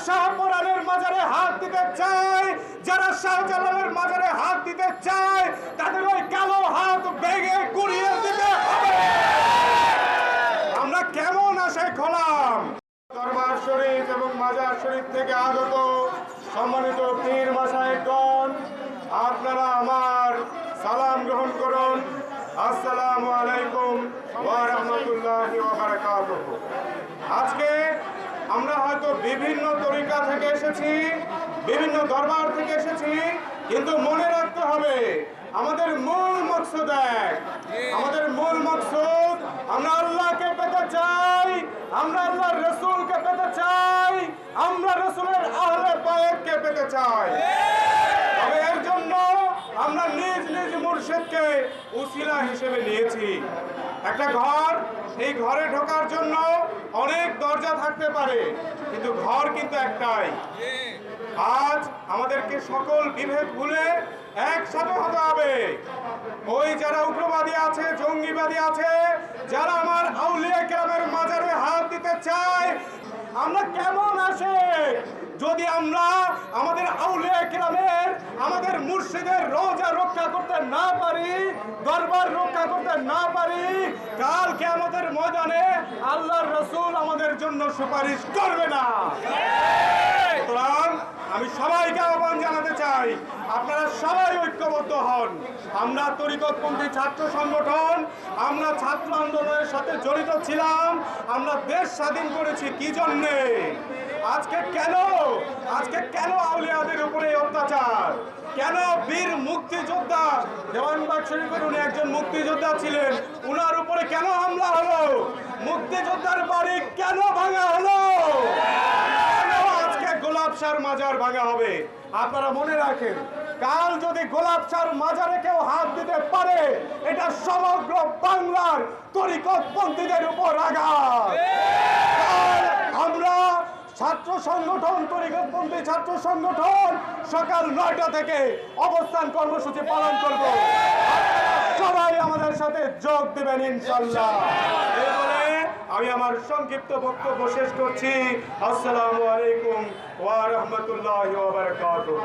শাহপরানের মাজারে হাত দিতে চায়, যারা শাহজালালের মাজারে হাত দিতে চায়, তাদের ওই কালো হাত ভেঙে গুড়িয়ে দিতে হবে। আমরা কেমন আশায় খোলাম দরবার শরীফ এবং মাজার শরীফ থেকে আগত সম্মানিত পীর মাশায়েখগণ, আপনারা আমার সালাম গ্রহণ করুন। আসসালামু আলাইকুম ওয়া রাহমাতুল্লাহি ওয়া বারাকাতুহু। আজকে আমরা হয়তো বিভিন্ন তরিকা থেকে এসেছি, বিভিন্ন দরবার থেকে এসেছি, কিন্তু মনে রাখতে হবে আমাদের মূল মকসুদ এক। আমাদের মূল মকসুদ আমরা আল্লাহকে পেতে চাই, আমরা আল্লাহর রাসূলকে পেতে চাই, আমরা রাসূলের আহলে বায়াতকে পেতে চাই। তবে এর জন্য আমরা নিজ নিজ মুর্শিদকে উসিলা হিসেবে নিয়েছি। একটা ঘর, এই ঘরে ঢোকার জন্য অনেক দরজা থাকতে পারে, কিন্তু ঘর কিন্তু একটাই। আজ আমাদেরকে সকল বিভেদ ভুলে একসাথে হতে হবে। ওই যারা উগ্রবাদী আছে, জঙ্গিবাদী আছে, যারা আমার আউলিয়া কেরামের মাজারে হাত দিতে চায়, আমরা কেমন আসে যদি আমরা আমাদের আউলিয়া কেরামের, আমাদের মুর্শিদের রোজা রক্ষা করতে না পারি, দরবার রক্ষা করতে না পারি, কাল কিয়ামতের ময়দানে আল্লাহর রাসূল আমাদের জন্য সুপারিশ করবে না। সুতরাং আমি সবাইকে আহ্বান জানাতে চাই, আপনারা সবাই ঐক্যবদ্ধ হন। আমরা তরিকতপন্থী ছাত্র সংগঠন, আমরা ছাত্র আন্দোলনের সাথে জড়িত ছিলাম। আমরা দেশ স্বাধীন করেছি কি জন্যে? আজকে কেন আউলিয়াদের উপরে অত্যাচার? কেন বীর মুক্তিযোদ্ধা দেওয়ানবাগ শরীফের উনি একজন মুক্তিযোদ্ধা ছিলেন, উনার উপরে কেন হামলা হলো? মুক্তিযোদ্ধার বাড়ি কেন ভাঙা হলো? আজকে গোলাপ শাহর মাজার ভাঙা হবে? আপনারা মনে রাখেন, কাল যদি গোলাপ শাহর মাজারে কেউ হাত দিতে পারে, এটা সমগ্র বাংলার তরিকতপন্থীদের উপর আঘাত। আমরা ছাত্র সংগঠন, তরিকতপন্থী ছাত্র সংগঠন সকাল 9টা থেকে অবস্থান কর্মসূচি পালন করব। সবাই আমাদের সাথে যোগ দেবেন ইনশাআল্লাহ। এই বলে আমি আমার সংক্ষিপ্ত বক্তব্য শেষ করছি। আসসালামু আলাইকুম ওয়া রাহমাতুল্লাহি ওয়া বারাকাতুহু।